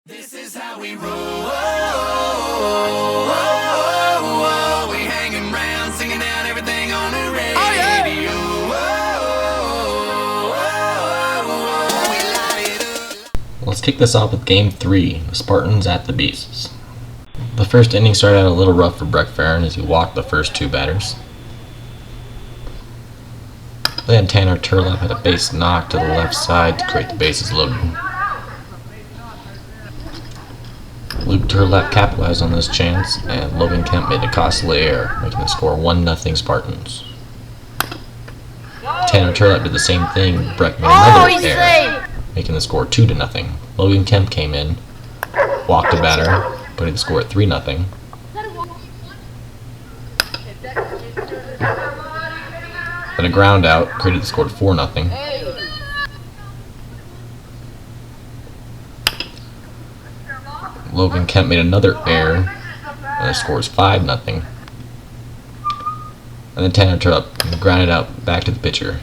This is how we roll. We hanging round, singing out everything on the radio. We light it up. Let's kick this off with Game 3, the Spartans at the Beasts. The first inning started out a little rough for Breck Farron as he walked the first two batters. Then Tanner Turlap had a base knock to the left side to create the bases loaded. Luke Turlap capitalized on this chance, and Logan Kemp made a costly error, making the score 1-0 Spartans. Tanner Turlap did the same thing, Breck made another error, making the score 2-0. Logan Kemp came in, walked a batter, putting the score at 3-0. Then a ground out created the score at 4-0. Logan Kemp made another error, and the score is 5-0. And then Tanner Turlap grounded out back to the pitcher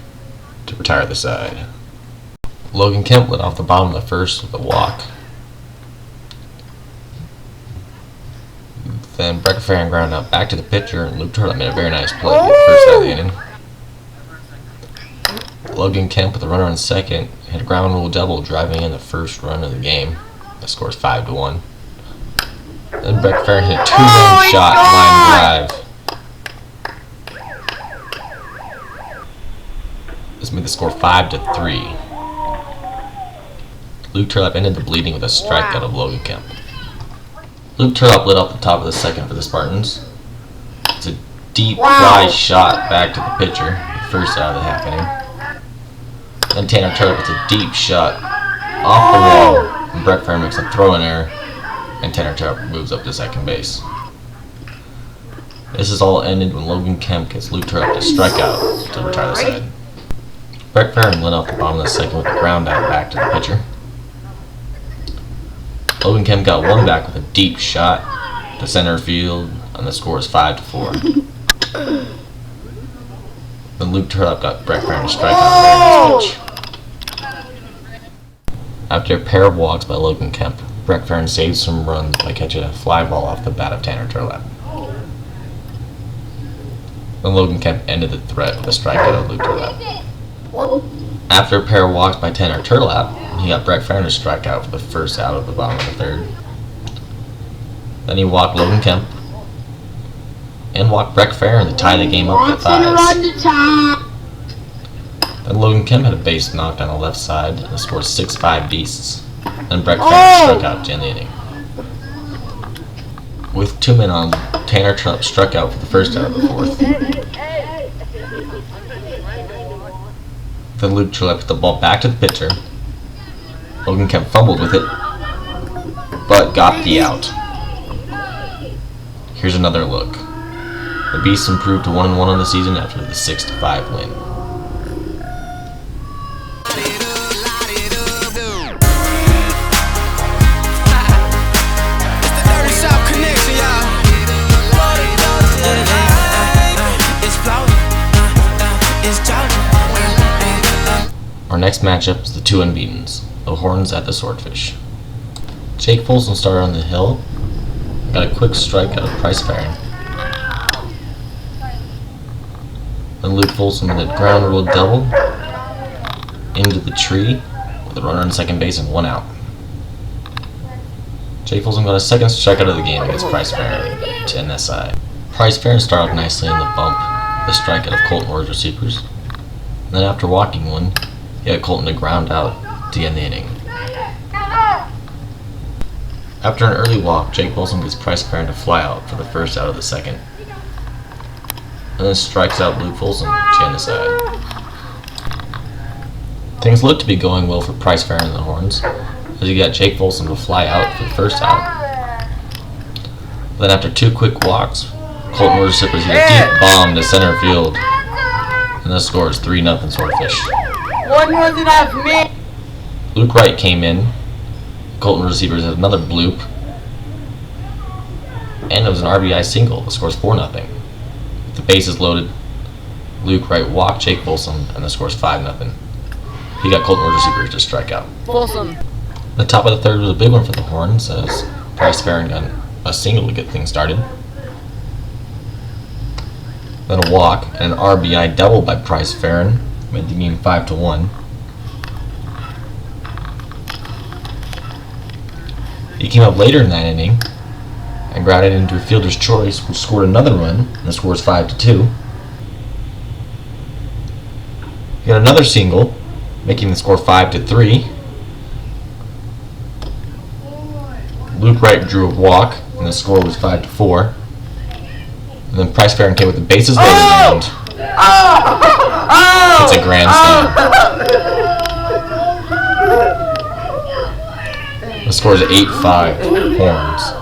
to retire the side. Logan Kemp led off the bottom of the first with a walk. Then Breck Farron grounded out back to the pitcher, and Luke Turlap made a very nice play in the first out of the inning. Logan Kemp with a runner on second hit a ground rule double, driving in the first run of the game. The score is 5-1. Then Breck Farron hit a two-run shot line drive. This made the score 5-3. Luke Turlap ended the bleeding with a strikeout of Logan Kemp. Luke Turlap lit off the top of the second for the Spartans. It's a deep fly shot back to the pitcher, the first out of the half inning. Then Tanner Turlap with a deep shot off the wall, and Breck Farron makes a throw-in error, and Tanner Turlap moves up to second base. This is all ended when Logan Kemp gets Luke Turlap to strike out to retire the side. Breck Farron lit off the bottom of the second with a ground out back to the pitcher. Logan Kemp got one back with a deep shot to center field, and the score is 5-4. Then Luke Turlap got Breck Farron to strike out a very nice pitch. After a pair of walks by Logan Kemp, Breck Farron saved some runs by catching a fly ball off the bat of Tanner Turlap. Then Logan Kemp ended the threat with a strikeout of Luke Turlap. After a pair of walks by Tanner Turlap, he got Breck Farron to strike out for the first out of the bottom of the third. Then he walked Logan Kemp and walked Breck Farron to tie the game up at 5. Then Logan Kemp had a base knock down the left side, and the score 6-5 Beasts. Then Breck Farron struck out to end the inning. With 2 men on, Tanner Turlap struck out for the first out of the fourth. Then Luke Turlap put the ball back to the pitcher. Logan Kemp fumbled with it, but got the out. Here's another look. The Beasts improved to 1-1 on the season after the 6-5 win. Our next matchup is the two unbeatens, the Horns at the SwordFish. Jake Folsom started on the hill, got a quick strike out of Bryce Farron. Then Luke Folsom hit a ground rule double into the tree with a runner on second base and 1 out. Jake Folsom got a second strikeout of the game against Bryce Farron to end that side. Bryce Farron started off nicely in the bump with a strikeout of Colton Moore's receivers. And then after walking one, he had Colton to ground out to end the inning. After an early walk, Jake Folsom gets Bryce Farron to fly out for the first out of the second, and then strikes out Luke Folsom to end the side. Things look to be going well for Bryce Farron and the Horns, as he got Jake Folsom to fly out for the first out. Then after 2 quick walks, Colton Moore's hit a deep bomb to center field, and the score is 3-0 SwordFish. One was enough, man. Luke Wright came in. Colton receivers had another bloop, and it was an RBI single. The score's 4-0. With the bases loaded, Luke Wright walked Jake Folsom, and the score's 5-0. He got Colton receivers to strike out. Folsom. The top of the third was a big one for the Horns as Price Farron got a single to get things started. Then a walk and an RBI double by Price Farron made the game 5-1. He came up later in that inning and grounded into a fielder's choice, which scored another run, and the score is 5-2. He got another single, making the score 5-3. Luke Wright drew a walk, and the score was 5-4. And then Price Farron came with the bases loaded round. It's a grand slam. The score is 8-5 Horns.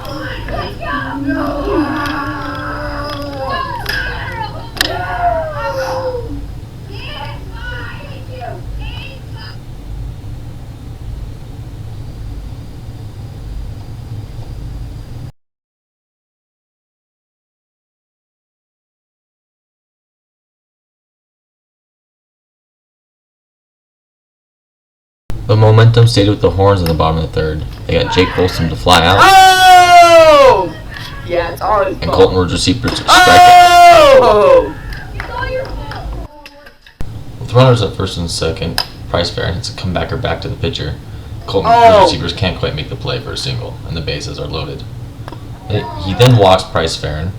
The momentum stayed with the Horns in the bottom of the third. They got Jake Folsom to fly out. Oh! Yeah, it's all his And fault. Colton Rogers Seepers to strike out. Oh! With runners at first and second, Price Farron hits a comebacker back to the pitcher. Colton Oh. Rogers Seepers can't quite make the play for a single, and the bases are loaded. He then walks Price Farron,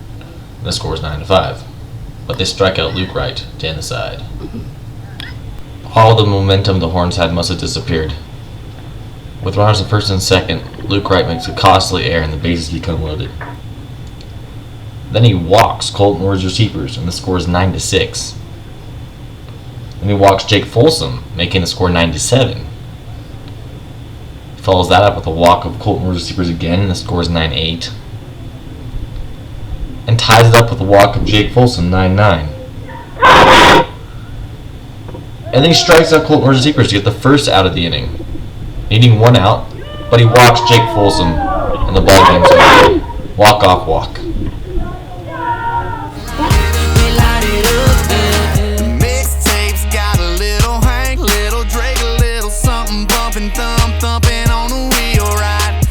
and the score is 9-5. But they strike out Luke Wright to end the side. All the momentum the Horns had must have disappeared. With runners at first and second, Luke Wright makes a costly error and the bases become loaded. Then he walks Colton Rogers Seepers and the score is 9-6. Then he walks Jake Folsom, making the score 9-7. He follows that up with a walk of Colton Rogers Seepers again and the score is 9-8. And ties it up with a walk of Jake Folsom, 9-9. And then he strikes out Colton Rogers Seepers to get the first out of the inning, needing one out, but he walks Jake Folsom, and the ball game's over. Walk-off walk. Mixtapes got a little Hank, little Drake, a little something bumping, thumping on the wheel right.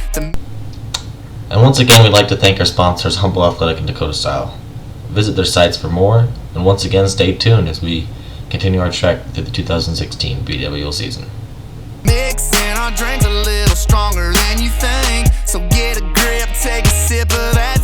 And once again, we'd like to thank our sponsors, Humble Athletic and Dakota Style. Visit their sites for more, and once again, stay tuned as we continue our trek through the 2016 BWL season. Mixing our drink a little stronger than you think, so get a grip, take a sip of that